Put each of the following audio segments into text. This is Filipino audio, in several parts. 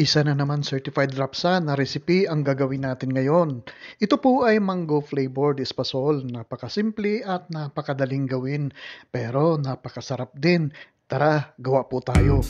Isa na naman certified rapsa na recipe ang gagawin natin ngayon. Ito po ay mango flavored espasol. Napakasimple at napakadaling gawin, pero napakasarap din. Tara, gawa po tayo.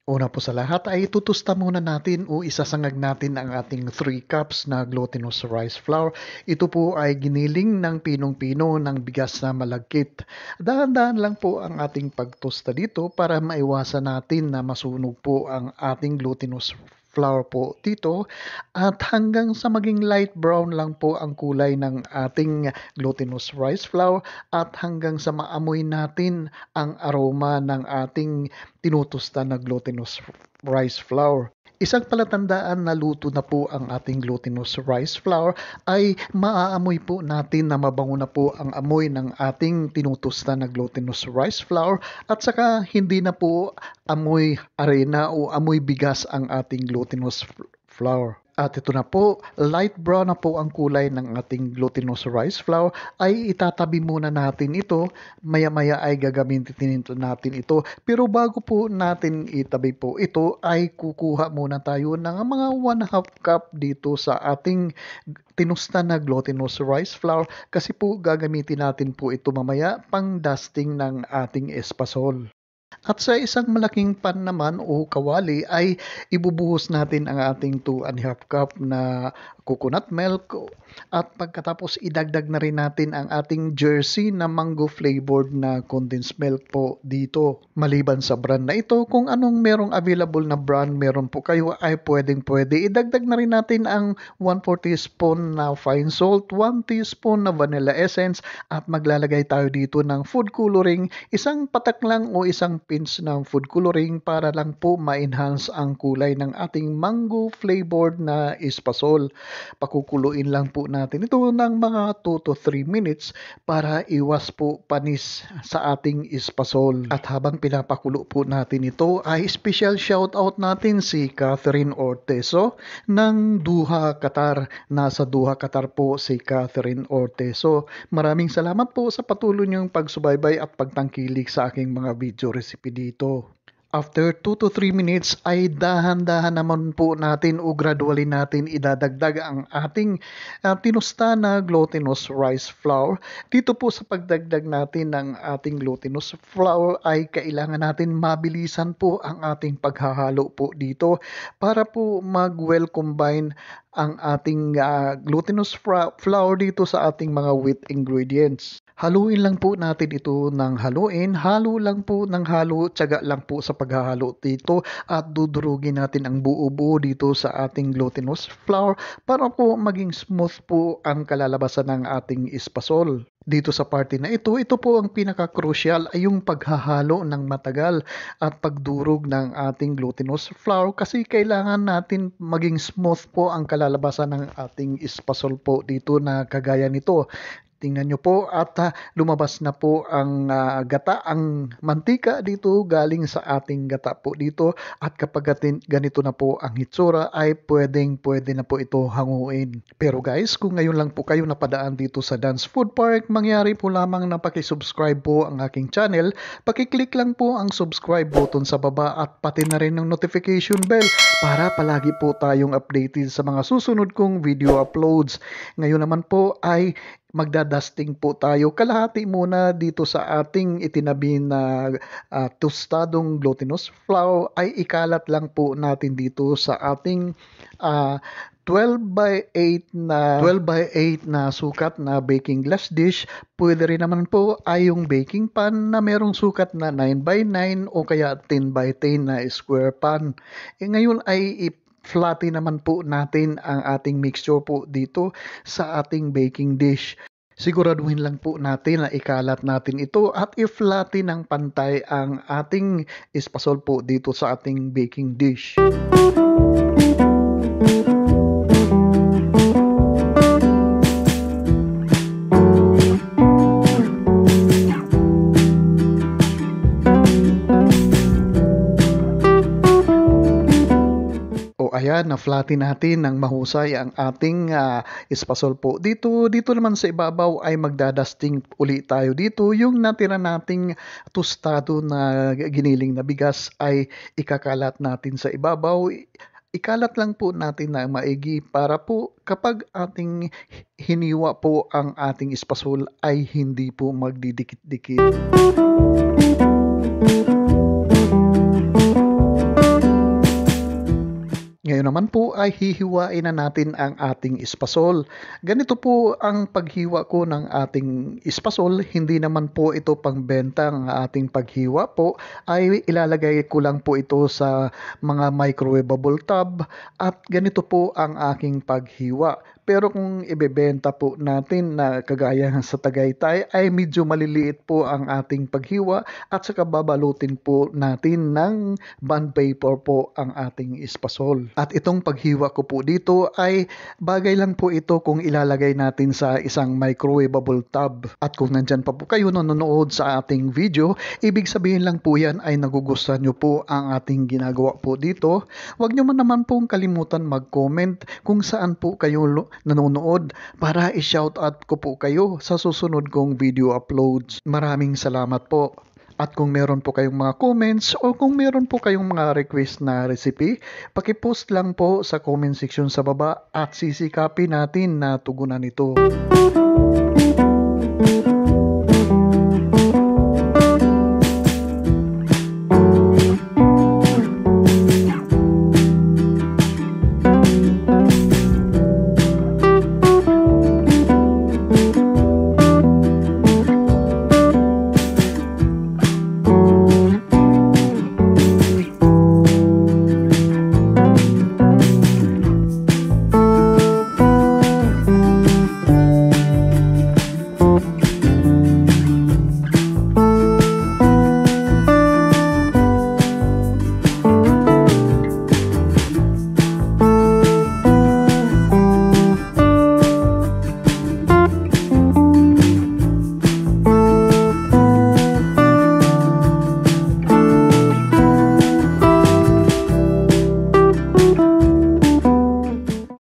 Una po sa lahat ay tutusta muna natin o isasangag natin ang ating 3 cups na glutinous rice flour. Ito po ay giniling ng pinong-pino ng bigas na malagkit. Dahan-dahan lang po ang ating pagtusta dito para maiwasan natin na masunog po ang ating glutinous flour po dito at hanggang sa maging light brown lang po ang kulay ng ating glutinous rice flour at hanggang sa maamoy natin ang aroma ng ating tinutusta na glutinous rice flour. Isang palatandaan na luto na po ang ating glutinous rice flour ay maaamoy po natin na mabango na po ang amoy ng ating tinutusta na glutinous rice flour at saka hindi na po amoy arena o amoy bigas ang ating glutinous flour. At ito na po, light brown na po ang kulay ng ating glutinous rice flour, ay itatabi muna natin ito. Maya-maya ay gagamitin natin ito. Pero bago po natin itabi po ito, ay kukuha muna tayo ng mga 1/2 cup dito sa ating tinusta na glutinous rice flour kasi po gagamitin natin po ito mamaya pang dusting ng ating espasol. At sa isang malaking pan naman o kawali ay ibubuhos natin ang ating 2/2 cup na coconut milk at pagkatapos idagdag na rin natin ang ating Jersey na mango flavored na condensed milk po dito. Maliban sa brand na ito, kung anong merong available na brand meron po kayo ay pwede. Idagdag na rin natin ang 1/4 teaspoon na fine salt, 1 teaspoon na vanilla essence at maglalagay tayo dito ng food coloring, isang patak lang o isang pinch ng food coloring para lang po ma-enhance ang kulay ng ating mango flavored na espasol. Pakukuluin lang po natin ito ng mga 2 to 3 minutes para iwas po panis sa ating espasol. At habang pinapakulo po natin ito ay special shoutout natin si Catherine Orteso ng Doha, Qatar. Nasa Doha, Qatar po si Catherine Orteso. Maraming salamat po sa patuloy niyong pagsubaybay at pagtangkilik sa aking mga video recipe dito. After 2 to 3 minutes ay dahan-dahan naman po natin o gradually natin idadagdag ang ating tinusta na glutinous rice flour. Dito po sa pagdagdag natin ng ating glutinous flour ay kailangan natin mabilisan po ang ating paghahalo po dito para po mag-well combine ang ating glutinous flour dito sa ating mga wheat ingredients. Haluin lang po natin ito ng haluin, halo lang po ng halo, tiyaga lang po sa paghahalo dito at dudurugin natin ang buo-buo dito sa ating glutinous flour para po maging smooth po ang kalalabasan ng ating espasol. Dito sa party na ito po ang pinaka-crucial ay yung paghahalo ng matagal at pagdurog ng ating glutinous flour kasi kailangan natin maging smooth po ang kalalabasan ng ating espasol po dito na kagaya nito. Tingnan nyo po at lumabas na po ang gata, ang mantika dito galing sa ating gata po dito at kapag ganito na po ang hitsura ay pwede na po ito hanguin. Pero guys, kung ngayon lang po kayo napadaan dito sa Dan's Food Park, mangyari po lamang na pakisubscribe po ang aking channel. Pakiclick lang po ang subscribe button sa baba at pati na rin ng notification bell para palagi po tayong updated sa mga susunod kong video uploads. Ngayon naman po ay magdadusting po tayo. Kalahati muna dito sa ating itinabi na tostadong glutinous flour ay ikalat lang po natin dito sa ating 12 by 8 na sukat na baking glass dish. Pwede rin naman po ay yung baking pan na merong sukat na 9 by 9 o kaya 10 by 10 na square pan. Ngayon ay flatten naman po natin ang ating mixture po dito sa ating baking dish. Siguraduhin lang po natin na ikalat natin ito at i-flatten ng pantay ang ating espasol po dito sa ating baking dish. Ayan, na-flatten natin ng mahusay ang ating espasol po. Dito naman sa ibabaw ay magdadusting uli tayo dito. Yung natira nating tostado na giniling na bigas ay ikakalat natin sa ibabaw. Ikalat lang po natin na maigi para po kapag ating hiniwa po ang ating espasol ay hindi po magdidikit-dikit. Ngayon naman po ay hihiwain na natin ang ating espasol. Ganito po ang paghiwa ko ng ating espasol. Hindi naman po ito pangbenta ang ating paghiwa po. Ay ilalagay ko lang po ito sa mga microwavable tub at ganito po ang aking paghiwa. Pero kung ibebenta po natin na kagaya sa Tagaytay ay medyo maliliit po ang ating paghiwa at saka babalutin po natin ng bond paper po ang ating espasol. At itong paghiwa ko po dito ay bagay lang po ito kung ilalagay natin sa isang microwavable tub. At kung nandyan pa po kayo nanonood sa ating video, ibig sabihin lang po yan ay nagugustuhan nyo po ang ating ginagawa po dito. Huwag nyo man naman pong kalimutan mag-comment kung saan po kayo nanonood para i-shoutout ko po kayo sa susunod kong video uploads. Maraming salamat po. At kung meron po kayong mga comments o kung meron po kayong mga request na recipe, pakipost lang po sa comment section sa baba at sisikapin natin na tugunan ito.